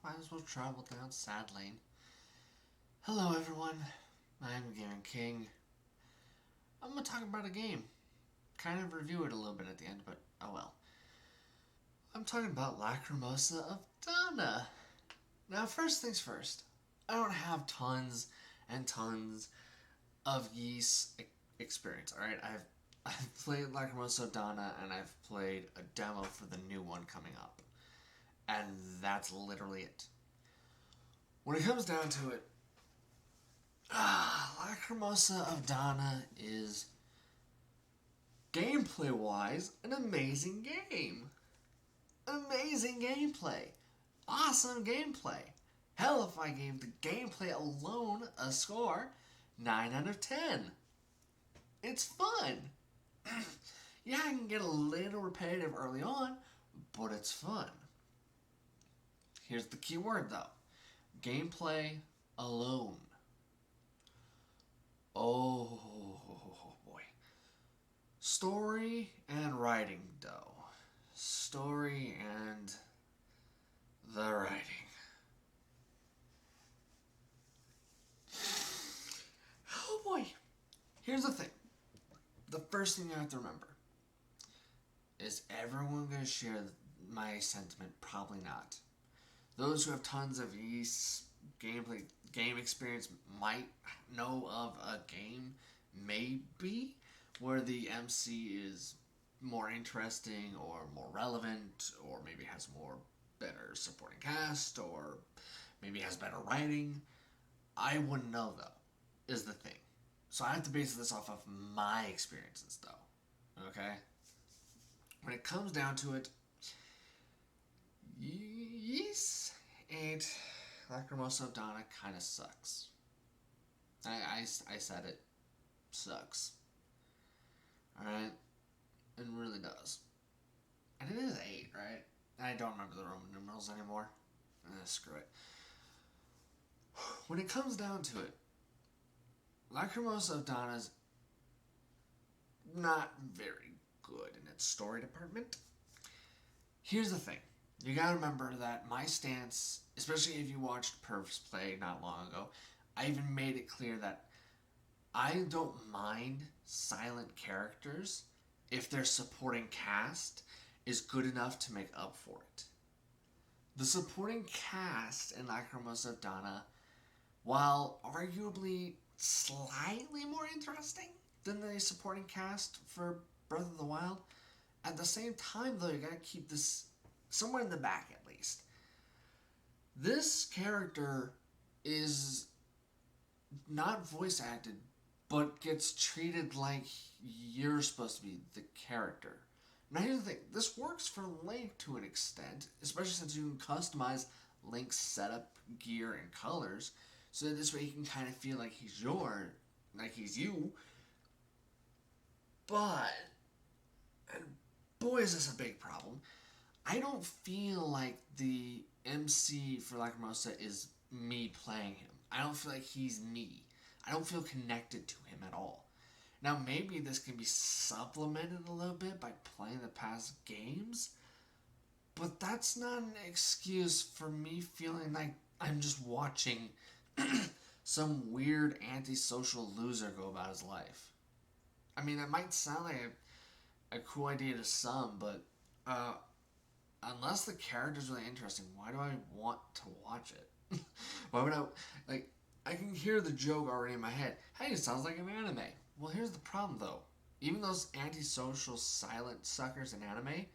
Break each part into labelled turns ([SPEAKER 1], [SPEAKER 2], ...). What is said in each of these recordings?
[SPEAKER 1] might as well travel down sad lane. Hello everyone, I'm Gamin King. I'm gonna talk about a game. Kind of review it a little bit at the end, but oh well. I'm talking about Lacrimosa of Dana. Now, first things first, I don't have tons and tons of yeast experience, alright? I've played Lacrimosa of Dana and I've played a demo for the new one coming up. And that's literally it. When it comes down to it, Lacrimosa of Dana is, gameplay wise, an amazing game. Amazing gameplay. Awesome gameplay. Hell, if I gave the gameplay alone a score, 9 out of 10. It's fun. Yeah, I can get a little repetitive early on, but it's fun. Here's the key word though. Gameplay alone. Oh boy. Story and writing, though. Story and the writing. Oh boy. Here's the thing. The first thing you have to remember is everyone going to share my sentiment? Probably not. Those who have tons of game experience might know of a game, maybe, where the MC is more interesting or more relevant, or maybe has more better supporting cast, or maybe has better writing. I wouldn't know though, is the thing. So I have to base this off of my experiences though. Okay? When it comes down to it, yes, and Lacrimosa of Dana kind of sucks. I said it. Sucks. Alright? It really does. And it is 8, right? I don't remember the Roman numerals anymore. Screw it. When it comes down to it, Lacrimosa of Dana's not very good in its story department. Here's the thing. You gotta remember that my stance, especially if you watched Perf's play not long ago, I even made it clear that I don't mind silent characters if their supporting cast is good enough to make up for it. The supporting cast in Lacrimosa of Dana, while arguably slightly more interesting than the supporting cast for Breath of the Wild, at the same time though, you gotta keep this somewhere in the back at least. This character is not voice acted, but gets treated like you're supposed to be the character. Now here's the thing, this works for Link to an extent, especially since you can customize Link's setup, gear, and colors, so this way you can kind of feel like like he's you. But, and boy is this a big problem, I don't feel like the MC for Lacrimosa is me playing him. I don't feel like he's me. I don't feel connected to him at all. Now, maybe this can be supplemented a little bit by playing the past games, but that's not an excuse for me feeling like I'm just watching some weird antisocial loser go about his life. I mean, that might sound like a cool idea to some, but unless the character's really interesting, why do I want to watch it? Why would I, like, I can hear the joke already in my head. Hey, it sounds like an anime. Well, here's the problem though. Even those antisocial silent suckers in anime,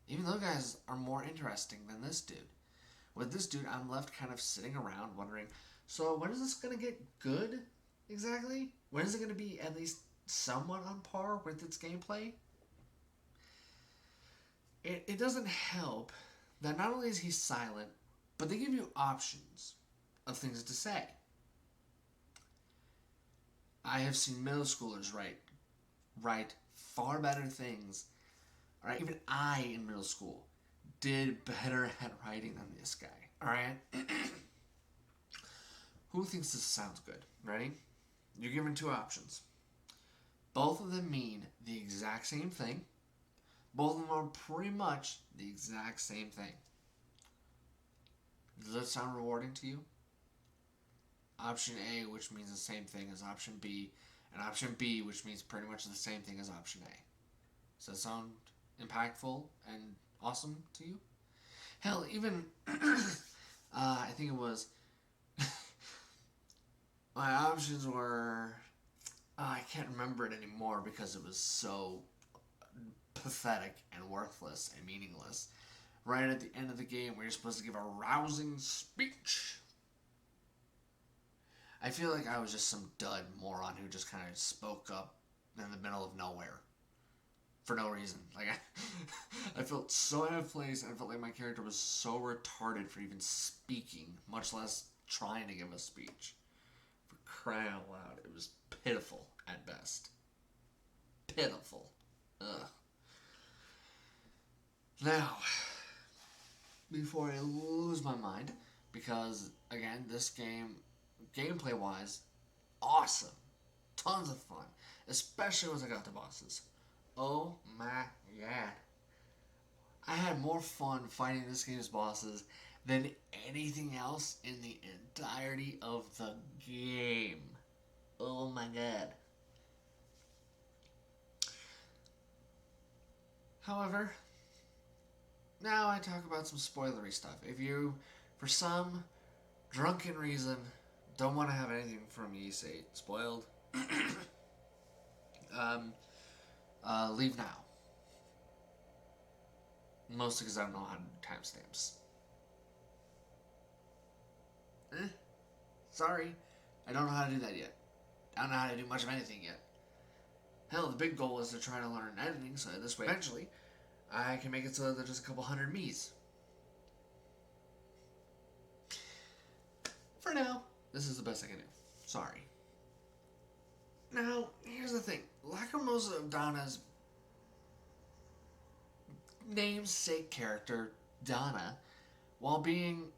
[SPEAKER 1] even those guys are more interesting than this dude. With this dude, I'm left kind of sitting around wondering, so when is this going to get good exactly? When is it going to be at least somewhat on par with its gameplay? It doesn't help that not only is he silent, but they give you options of things to say. I have seen middle schoolers write far better things. Alright, even I in middle school did better at writing than this guy. Alright? Who thinks this sounds good? Ready? You're given two options. Both of them mean the exact same thing. Both of them are pretty much the exact same thing. Does that sound rewarding to you? Option A, which means the same thing as option B, and option B, which means pretty much the same thing as option A. Does that sound impactful and awesome to you? Hell, even I think it was my options were I can't remember it anymore because it was so pathetic and worthless and meaningless. Right at the end of the game, where you're supposed to give a rousing speech. I feel like I was just some dud moron who just kind of spoke up in the middle of nowhere for no reason. Like I felt so out of place, and I felt like my character was so retarded for even speaking, much less trying to give a speech. For crying out loud, it was pitiful at best. Pitiful. Ugh. Now, before I lose my mind, because again, this game, gameplay wise, awesome. Tons of fun. Especially once I got to bosses. Oh my god. I had more fun fighting this game's bosses than anything else in the entirety of the game. Oh my god. However, now I talk about some spoilery stuff. If you, for some drunken reason, don't want to have anything from me say spoiled, leave now. Mostly because I don't know how to do timestamps. Sorry. I don't know how to do that yet. I don't know how to do much of anything yet. Hell, the big goal is to try to learn editing, so this way, eventually, I can make it so that there's just a couple hundred me's. For now, this is the best I can do. Sorry. Now, here's the thing. Lacrimosa of Dana's namesake character, Dana, while being,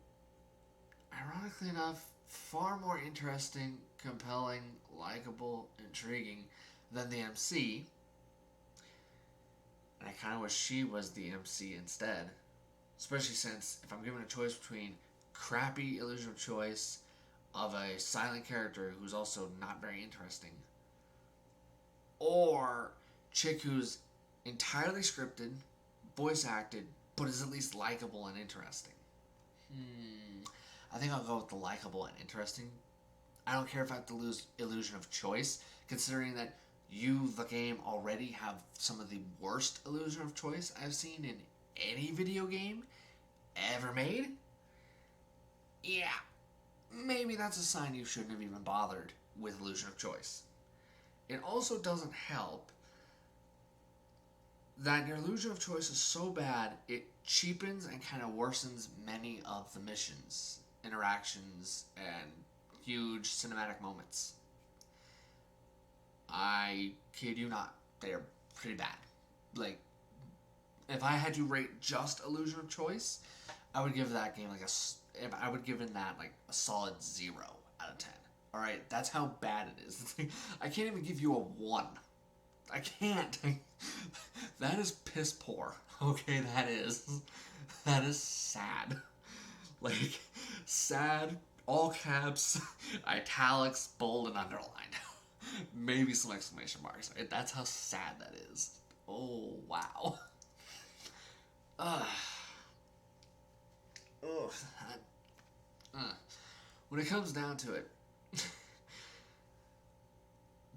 [SPEAKER 1] ironically enough, far more interesting, compelling, likable, intriguing than the MC, and I kind of wish she was the MC instead, especially since if I'm given a choice between crappy illusion of choice of a silent character who's also not very interesting, or chick who's entirely scripted, voice acted, but is at least likable and interesting. I think I'll go with the likable and interesting. I don't care if I have to lose illusion of choice, considering that you, the game, already have some of the worst illusion of choice I've seen in any video game ever made. Yeah, maybe that's a sign you shouldn't have even bothered with illusion of choice. It also doesn't help that your illusion of choice is so bad it cheapens and kind of worsens many of the missions, interactions, and huge cinematic moments. I kid you not, they're pretty bad. Like, if I had to rate just illusion of choice, I would give that game I would give it that like a solid 0 out of 10. All right, that's how bad it is. I can't even give you a 1. I can't. That is piss poor. Okay, that is. That is sad. Like, sad, all caps, italics, bold, and underlined. Maybe some exclamation marks. Right? That's how sad that is. Oh, wow. Ugh. Ugh. When it comes down to it,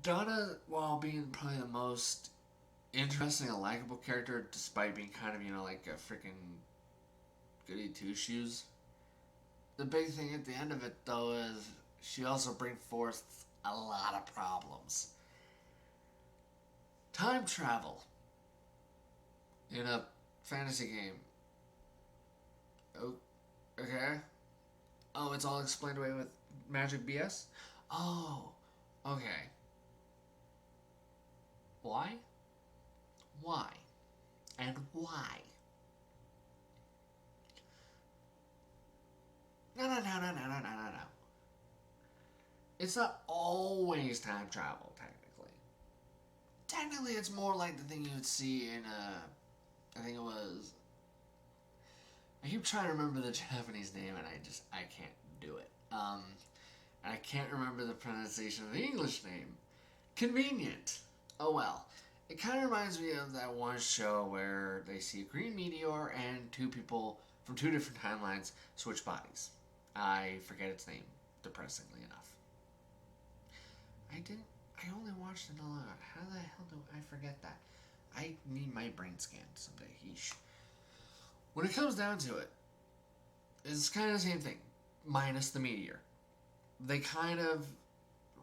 [SPEAKER 1] Donna, while being probably the most interesting and likable character, despite being kind of, like a freaking goody two-shoes, the big thing at the end of it, though, is she also brings forth a lot of problems. Time travel in a fantasy game. Oh, okay. Oh, it's all explained away with magic BS? Oh, okay. Why? Why? And why? No. It's not always time travel, technically. Technically, it's more like the thing you would see in, I think it was... I keep trying to remember the Japanese name, and I can't do it. I can't remember the pronunciation of the English name. Convenient. Oh well. It kind of reminds me of that one show where they see a green meteor and two people from two different timelines switch bodies. I forget its name, depressingly enough. I only watched it alone. How the hell do I forget that? I need my brain scanned someday. Yeesh. When it comes down to it, it's kind of the same thing, minus the meteor. They kind of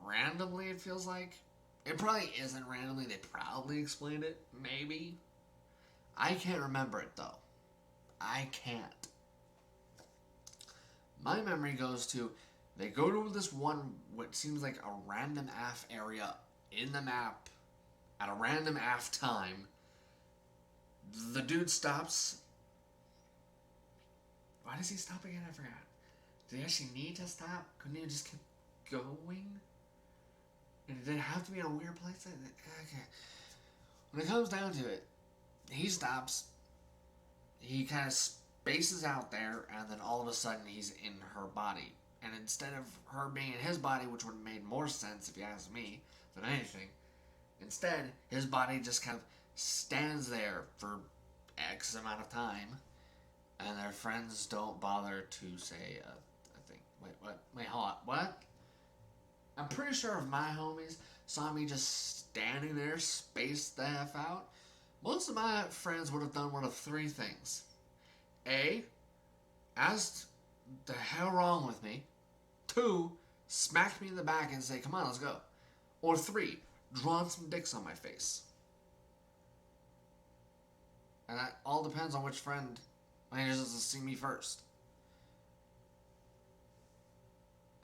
[SPEAKER 1] randomly, it feels like. It probably isn't randomly. They probably explained it. Maybe. I can't remember it, though. I can't. My memory goes to, they go to this one, what seems like a random AF area in the map at a random AF time. The dude stops. Why does he stop again? I forgot. Did he actually need to stop? Couldn't he just keep going? And did it have to be in a weird place? Okay. When it comes down to it, he stops. He kind of spaces out there, and then all of a sudden he's in her body. And instead of her being in his body, which would have made more sense if you ask me than anything, instead his body just kind of stands there for X amount of time, and their friends don't bother to say a thing. Wait, what? Wait, hold on. What? I'm pretty sure if my homies saw me just standing there, spaced the F out, most of my friends would have done one of three things. A, asked the hell wrong with me. 2, smacked me in the back and say, come on, let's go. Or 3, drawn some dicks on my face. And that all depends on which friend manages to see me first.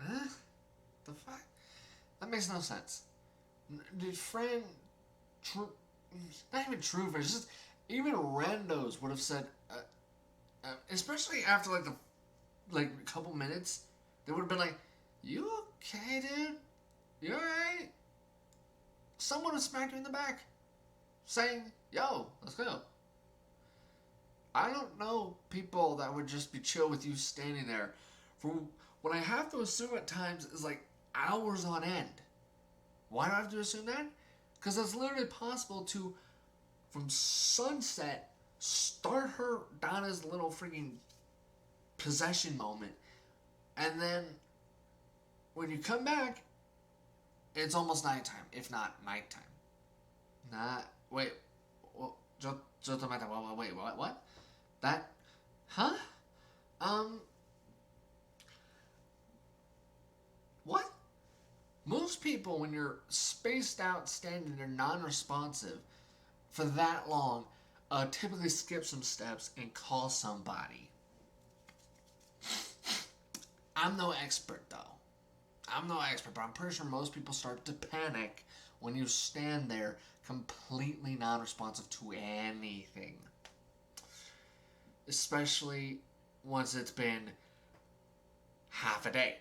[SPEAKER 1] Huh? The fuck? That makes no sense. Did friend... not even true friends, just... Even randos would have said... especially after, a couple minutes, they would have been like, you okay, dude? You alright? Someone would smack you in the back. Saying, yo, let's go. I don't know people that would just be chill with you standing there for what I have to assume at times is hours on end. Why do I have to assume that? Because it's literally possible to, from sunset, start her Donna's little freaking possession moment, and then when you come back, it's almost nighttime, if not nighttime. Wait, wait, what? That, huh? What? Most people, when you're spaced out, standing there, non-responsive for that long, typically skip some steps and call somebody. I'm no expert, though. But I'm pretty sure most people start to panic when you stand there completely non-responsive to anything. Especially once it's been half a day.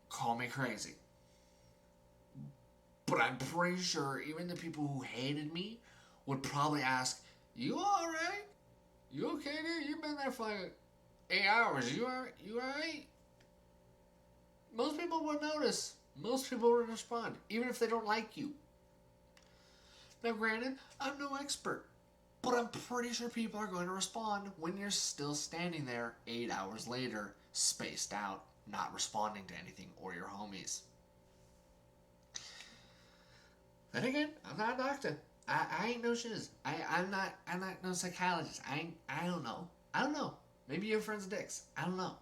[SPEAKER 1] Call me crazy. But I'm pretty sure even the people who hated me would probably ask, you alright? You okay, dude? You've been there for 8 hours. You alright? Most people would notice. Most people would respond, even if they don't like you. Now, granted, I'm no expert, but I'm pretty sure people are going to respond when you're still standing there 8 hours later, spaced out, not responding to anything, or your homies. Then again, I'm not a doctor. I ain't no shiz. I'm not no psychologist. I don't know. Maybe your friends are dicks. I don't know.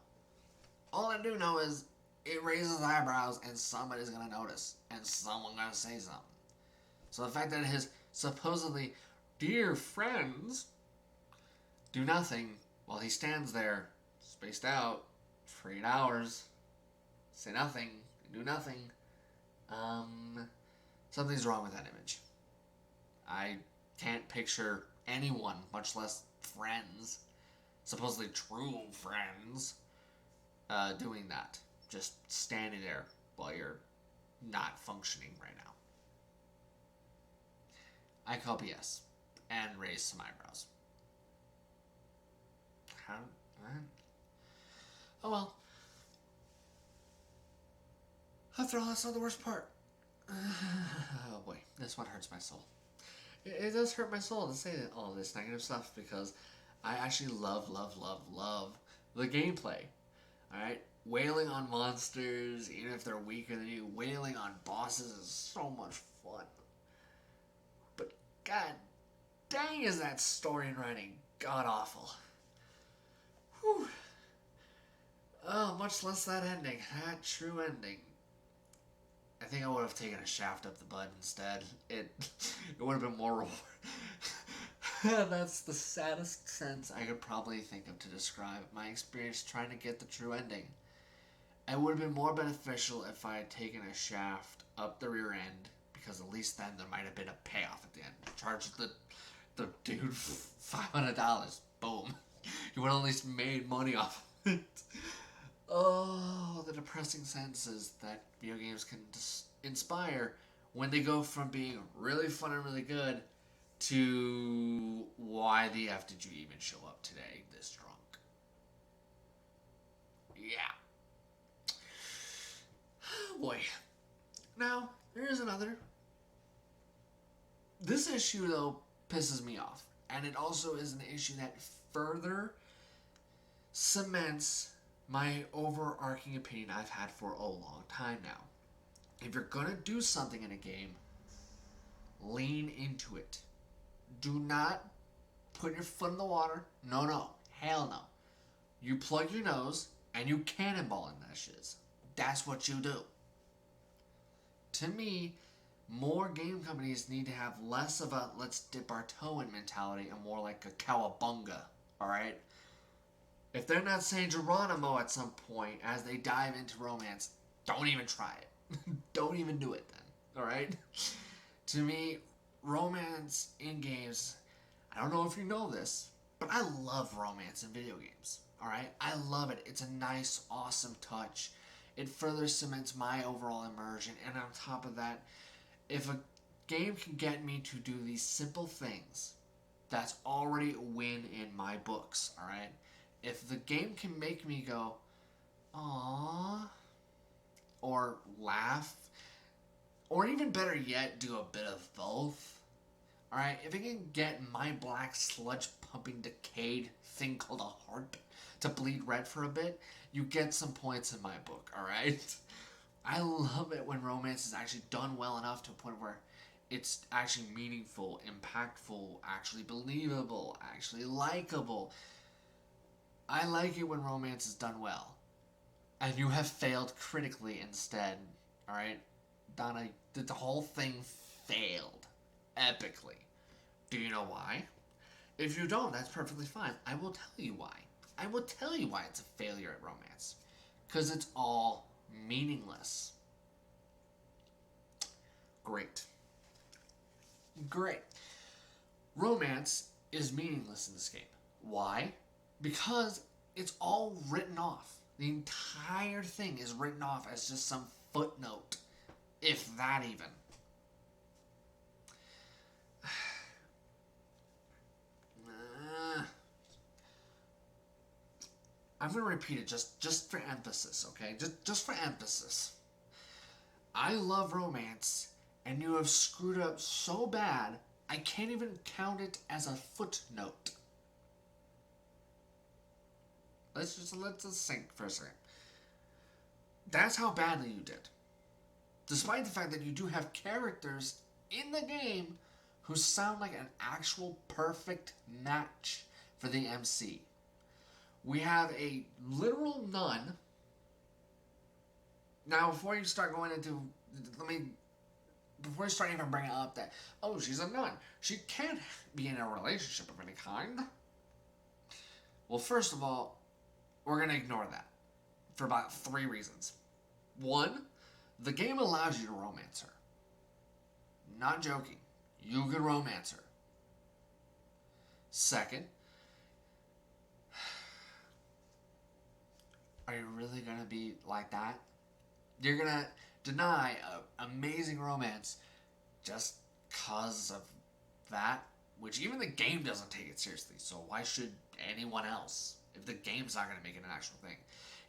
[SPEAKER 1] All I do know is it raises eyebrows and somebody's gonna notice and someone's gonna say something. So the fact that his supposedly dear friends do nothing while he stands there spaced out for 8 hours, say nothing, do nothing, something's wrong with that image. I can't picture anyone, much less friends, supposedly true friends, doing that. Just standing there while you're not functioning right now. I call BS and raise some eyebrows. How? Oh well. After all, that's not the worst part. Oh boy, this one hurts my soul. It does hurt my soul to say all this negative stuff because I actually love the gameplay. Alright? Wailing on monsters, even if they're weaker than you, wailing on bosses is so much fun. But god dang is that story and writing god awful. Whew. Oh, much less that ending. That true ending. I think I would have taken a shaft up the butt instead. It would have been more reward. That's the saddest sense I could probably think of to describe my experience trying to get the true ending. It would have been more beneficial if I had taken a shaft up the rear end, because at least then there might have been a payoff at the end. Charge the dude $500. Boom. You would have at least made money off of it. Oh, the depressing senses that video games can inspire when they go from being really fun and really good to why the F did you even show up today this drunk? Yeah. Oh boy. Now, here's another. This issue, though, pisses me off. And it also is an issue that further cements my overarching opinion I've had for a long time now. If you're gonna do something in a game, lean into it. Do not put your foot in the water. No. Hell no. You plug your nose and you cannonball in that shiz. That's what you do. To me, more game companies need to have less of a let's dip our toe in mentality and more like a cowabunga, alright? If they're not saying Geronimo at some point as they dive into romance, don't even try it. Don't even do it then, alright? To me, romance in games, I don't know if you know this, but I love romance in video games, alright? I love it. It's a nice, awesome touch. It further cements my overall immersion, and on top of that, if a game can get me to do these simple things, that's already a win in my books, alright? If the game can make me go, aww, or laugh, or even better yet, do a bit of both, alright? If it can get my black sludge pumping decayed thing called a heart to bleed red for a bit, you get some points in my book, alright? I love it when romance is actually done well enough to a point where it's actually meaningful, impactful, actually believable, actually likable. I like it when romance is done well. And you have failed critically instead, alright? Dana, the whole thing failed. Epically. Do you know why? If you don't, that's perfectly fine. I will tell you why. I will tell you why it's a failure at romance. Because it's all meaningless. Great. Romance is meaningless in this game. Why? Because it's all written off. The entire thing is written off as just some footnote. If that even. I'm going to repeat it just for emphasis, okay? Just for emphasis. I love romance, and you have screwed up so bad, I can't even count it as a footnote. Let's just sink for a second. That's how badly you did. Despite the fact that you do have characters in the game who sound like an actual perfect match for the MC. We have a literal nun. Now, before you start going into, before you start even bringing up that, oh, she's a nun, she can't be in a relationship of any kind. Well, first of all, we're going to ignore that for about 3 reasons. 1, the game allows you to romance her. Not joking. You can romance her. 2nd, are you really going to be like that? You're going to deny an amazing romance just because of that? Which even the game doesn't take it seriously, so why should anyone else? if the game's not going to make it an actual thing.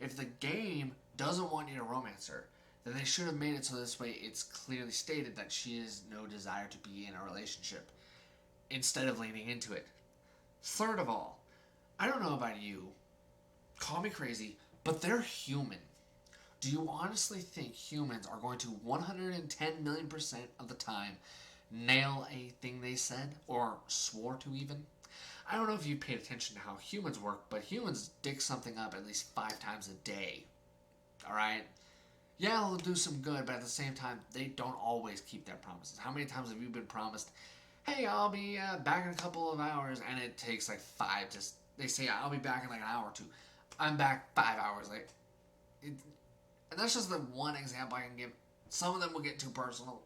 [SPEAKER 1] If the game doesn't want you to romance her, then they should have made it so this way it's clearly stated that she has no desire to be in a relationship instead of leaning into it. Third of all, I don't know about you, call me crazy, but they're human. Do you honestly think humans are going to 110,000,000% of the time nail a thing they said or swore to even? I don't know if you paid attention to how humans work, but humans dig something up at least 5 times a day. Alright? Yeah, they'll do some good, but at the same time, they don't always keep their promises. How many times have you been promised, hey, I'll be back in a couple of hours, and it takes like 5 to... They say, I'll be back in like an hour or 2. I'm back 5 hours late. And that's just the one example I can give. Some of them will get too personal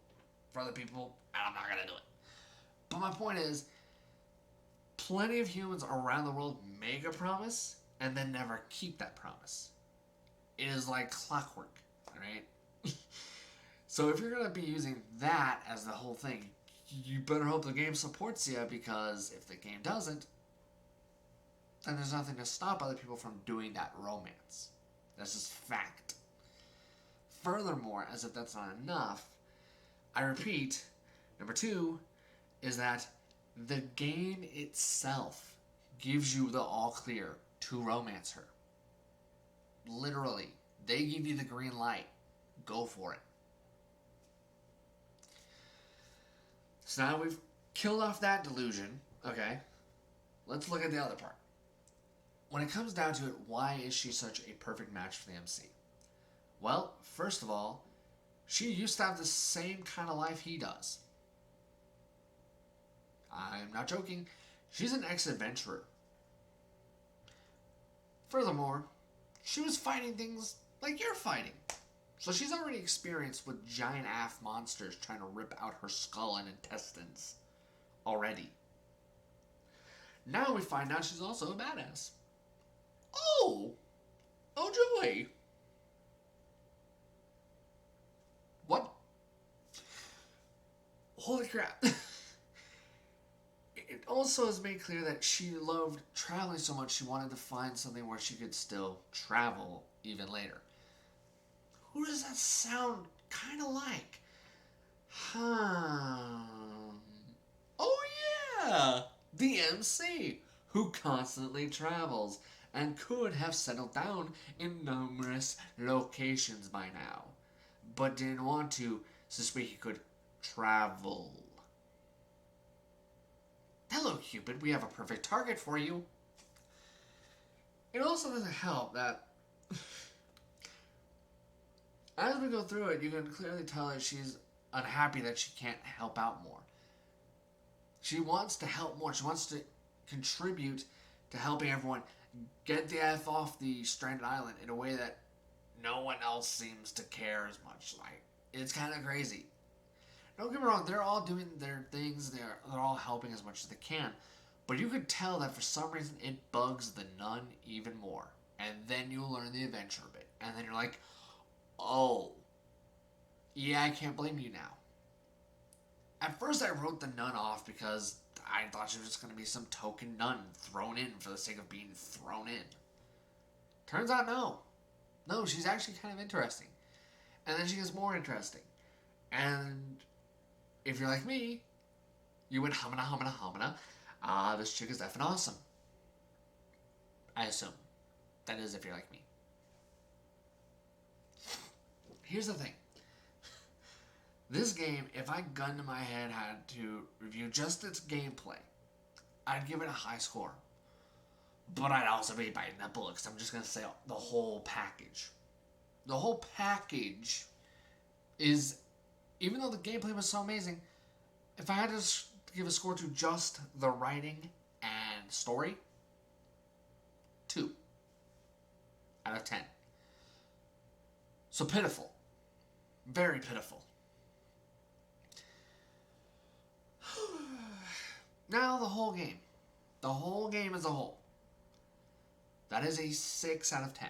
[SPEAKER 1] for other people, and I'm not going to do it. But my point is, plenty of humans around the world make a promise and then never keep that promise. It is like clockwork, right? So if you're going to be using that as the whole thing, you better hope the game supports you, because if the game doesn't, then there's nothing to stop other people from doing that romance. That's just fact. Furthermore, as if that's not enough, I repeat, number 2 is that the game itself gives you the all clear to romance her. Literally, they give you the green light. Go for it. So now we've killed off that delusion, okay? Let's look at the other part. When it comes down to it, why is she such a perfect match for the MC? Well, first of all, she used to have the same kind of life he does. I'm not joking. She's an ex-adventurer. Furthermore, she was fighting things like you're fighting. So she's already experienced with giant AF monsters trying to rip out her skull and intestines. Already. Now we find out she's also a badass. Oh! Oh joy! What? Holy crap. It also is made clear that she loved traveling so much she wanted to find something where she could still travel even later. Who does that sound kind of like? Oh yeah! The MC, who constantly travels and could have settled down in numerous locations by now, but didn't want to, so to speak, he could travel. Hello, Cupid, we have a perfect target for you. It also doesn't help that as we go through it, you can clearly tell that she's unhappy that she can't help out more. She wants to help more. She wants to contribute to helping everyone get the F off the stranded island in a way that no one else seems to care as much. Like, it's kind of crazy. Don't get me wrong, they're all doing their things, they're all helping as much as they can. But you could tell that for some reason it bugs the nun even more. And then you learn the adventure bit. And then you're like, oh, yeah, I can't blame you now. At first I wrote the nun off because I thought she was just going to be some token nun thrown in for the sake of being thrown in. Turns out no. No, she's actually kind of interesting. And then she gets more interesting. And if you're like me, you went humana, humana, humana. This chick is effing awesome. I assume. That is if you're like me. Here's the thing. This game, if I gun to my head had to review just its gameplay, I'd give it a high score. But I'd also be biting that bullet because I'm just going to say the whole package. The whole package is, even though the gameplay was so amazing, if I had to give a score to just the writing and story, 2 out of 10. So pitiful. Very pitiful. Now the whole game. The whole game as a whole. That is a 6 out of 10.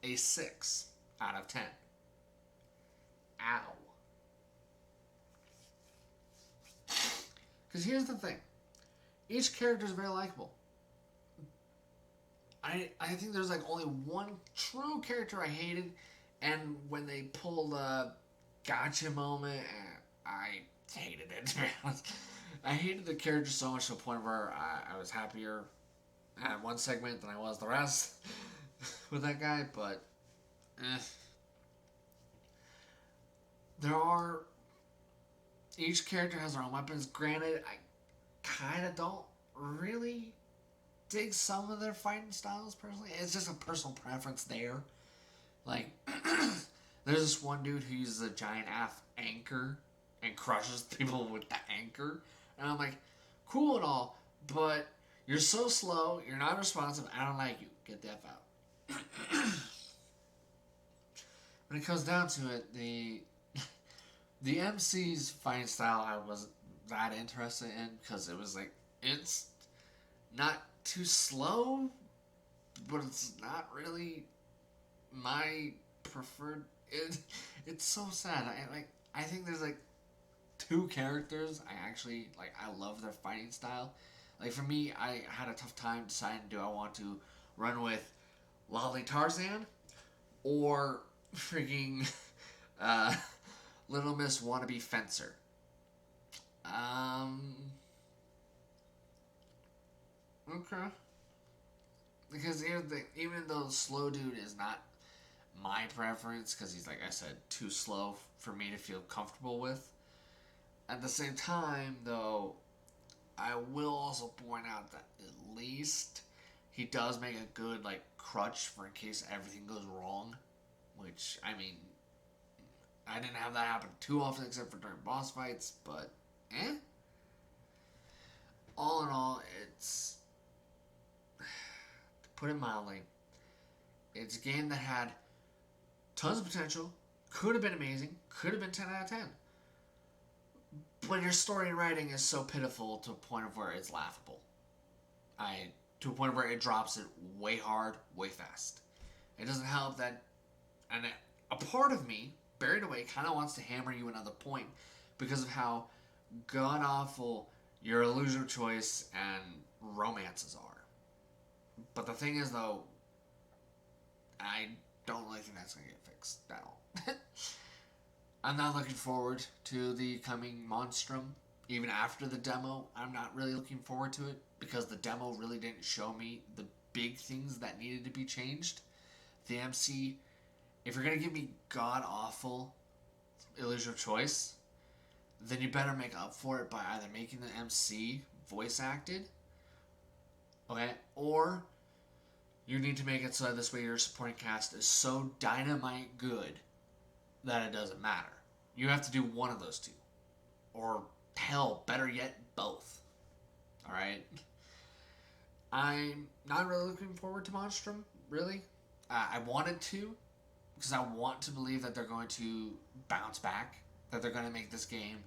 [SPEAKER 1] A 6 out of 10. Ow. Because here's the thing. Each character is very likable. I think there's like only one true character I hated, and when they pulled a gotcha moment, I hated it. To be honest, I hated the character so much to the point where I was happier at one segment than I was the rest with that guy. But eh. There are each character has their own weapons. Granted, I kind of don't really dig some of their fighting styles personally. It's just a personal preference there. Like, there's this one dude who uses a giant anchor and crushes people with the anchor. And I'm like, cool and all, but you're so slow, you're not responsive, I don't like you. Get the F out. When it comes down to it, the MC's fighting style I wasn't that interested in because it was like, it's not too slow, but it's not really my preferred. It's so sad. I think there's like two characters I actually like. I love their fighting style. Like for me, I had a tough time deciding, do I want to run with Lolly Tarzan or freaking uh, Little Miss Wannabe Fencer. Um. Okay. Because even though slow dude is not my preference, because he's like I said too slow for me to feel comfortable with. At the same time, though, I will also point out that at least he does make a good like crutch for in case everything goes wrong. Which I mean, I didn't have that happen too often except for during boss fights, but eh. All in all, it's to put it mildly, it's a game that had tons of potential, could have been amazing, could have been 10 out of 10. But your story and writing is so pitiful to a point of where it's laughable. To a point where it drops it way hard, way fast. It doesn't help that, and a part of me, buried away, kind of wants to hammer you another point because of how god awful your illusion of choice and romances are. But the thing is, though, I don't really think that's going to get fixed at all. I'm not looking forward to the coming Monstrum. Even after the demo, I'm not really looking forward to it because the demo really didn't show me the big things that needed to be changed. The MC, if you're going to give me god awful illusion of choice, then you better make up for it by either making the MC voice acted, okay, or you need to make it so that this way your supporting cast is so dynamite good that it doesn't matter. You have to do one of those two. Or, hell, better yet, both. Alright? I'm not really looking forward to Monstrum, really. I wanted to, because I want to believe that they're going to bounce back, that they're going to make this game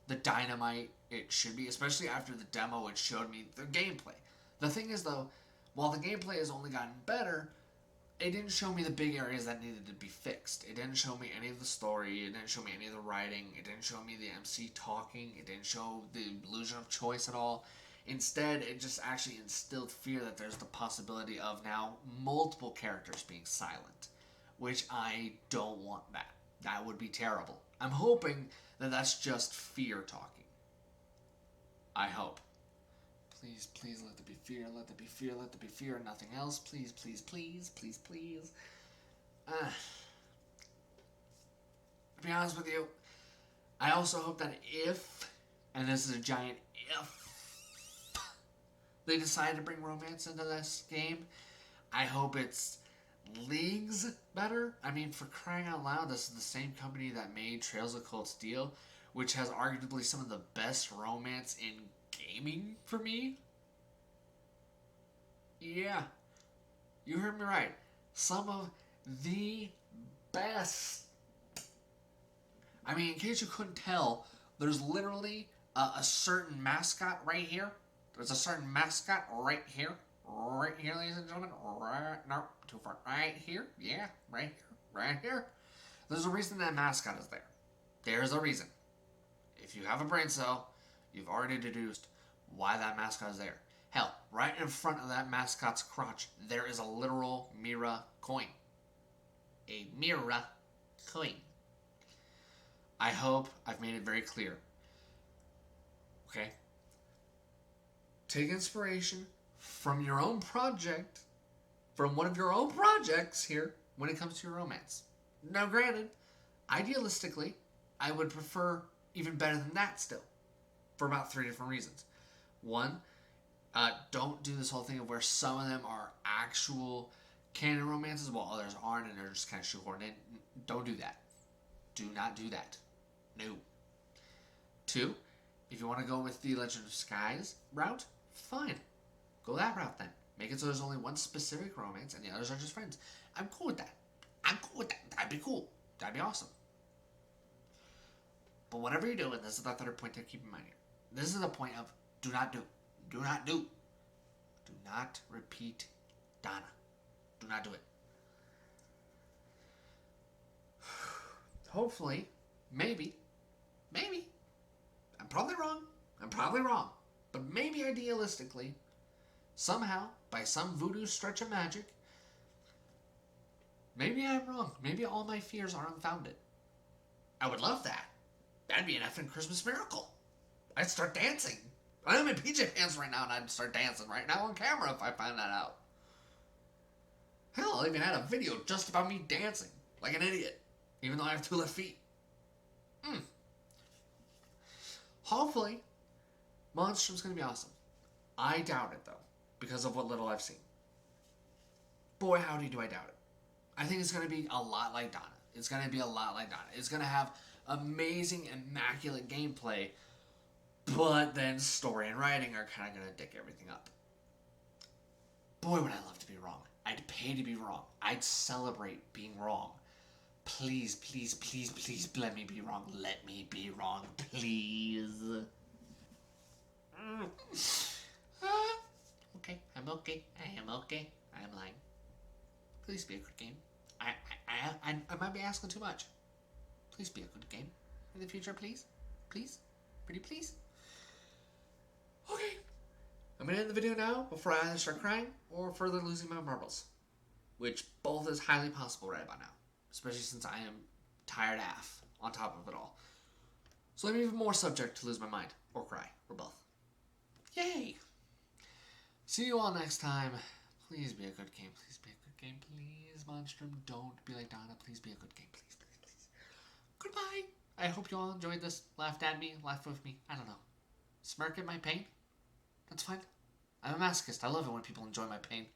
[SPEAKER 1] the dynamite it should be, especially after the demo it showed me the gameplay. The thing is, though, while the gameplay has only gotten better, it didn't show me the big areas that needed to be fixed. It didn't show me any of the story. It didn't show me any of the writing. It didn't show me the MC talking. It didn't show the illusion of choice at all. Instead, it just actually instilled fear that there's the possibility of now multiple characters being silent, which I don't want that. That would be terrible. I'm hoping that that's just fear talking. I hope. Please, please let there be fear, let there be fear, let there be fear, and nothing else. Please, please, please, please, please. To be honest with you, I also hope that if, and this is a giant if, they decide to bring romance into this game, I hope it's leagues better. I mean, for crying out loud, this is the same company that made Trails of Cold Steel, which has arguably some of the best romance in gaming for me. Yeah, you heard me right. Some of the best. I mean, in case you couldn't tell, there's literally a certain mascot right here. There's a certain mascot right here. Right here, ladies and gentlemen. Right, no, too far. Right here. Yeah, right here. Right here. There's a reason that mascot is there. There's a reason. If you have a brain cell, you've already deduced why that mascot is there. Hell, right in front of that mascot's crotch, there is a literal Mira coin. A Mira coin. I hope I've made it very clear. Okay? Take inspiration from your own project, from one of your own projects here when it comes to your romance. Now, granted, idealistically, I would prefer even better than that still, for about 3 different reasons. One, don't do this whole thing of where some of them are actual canon romances while others aren't and they're just kind of shoehorned in. Don't do that. Do not do that. No. 2, if you want to go with the Legend of Skies route, fine. Go that route then. Make it so there's only one specific romance and the others are just friends. I'm cool with that. That'd be cool. That'd be awesome. But whatever you're doing, this is the third point to keep in mind here. This is the point of do not do. Do not do. Do not repeat Dana. Do not do it. Hopefully, maybe, I'm probably wrong, but maybe idealistically, somehow, by some voodoo stretch of magic, maybe I'm wrong. Maybe all my fears are unfounded. I would love that. That'd be an effing Christmas miracle. I'd start dancing. I'm in PJ pants right now and I'd start dancing right now on camera if I find that out. Hell, I even had a video just about me dancing like an idiot, even though I have 2 left feet. Hopefully, Monstrum's going to be awesome. I doubt it, though, because of what little I've seen. Boy, howdy do I doubt it. I think it's going to be a lot like Dana. It's going to have amazing, immaculate gameplay, but then story and writing are kind of going to dick everything up. Boy, would I love to be wrong. I'd pay to be wrong. I'd celebrate being wrong. Please, please, please, please let me be wrong. Let me be wrong, please. Okay, I'm okay. I am okay. I am lying. Please be a good game. I might be asking too much. Please be a good game in the future, please. Please? Pretty please? Okay. I'm going to end the video now before I either start crying or further losing my marbles. Which both is highly possible right about now. Especially since I am tired AF on top of it all. So I'm even more subject to lose my mind or cry or both. Yay! See you all next time. Please be a good game. Please be a good game. Please, Monstrum, don't be like Dana. Please be a good game. Please, please, please. Goodbye. I hope you all enjoyed this. Laughed at me. Laughed with me. I don't know. Smirk at my pain. That's fine. I'm a masochist. I love it when people enjoy my pain.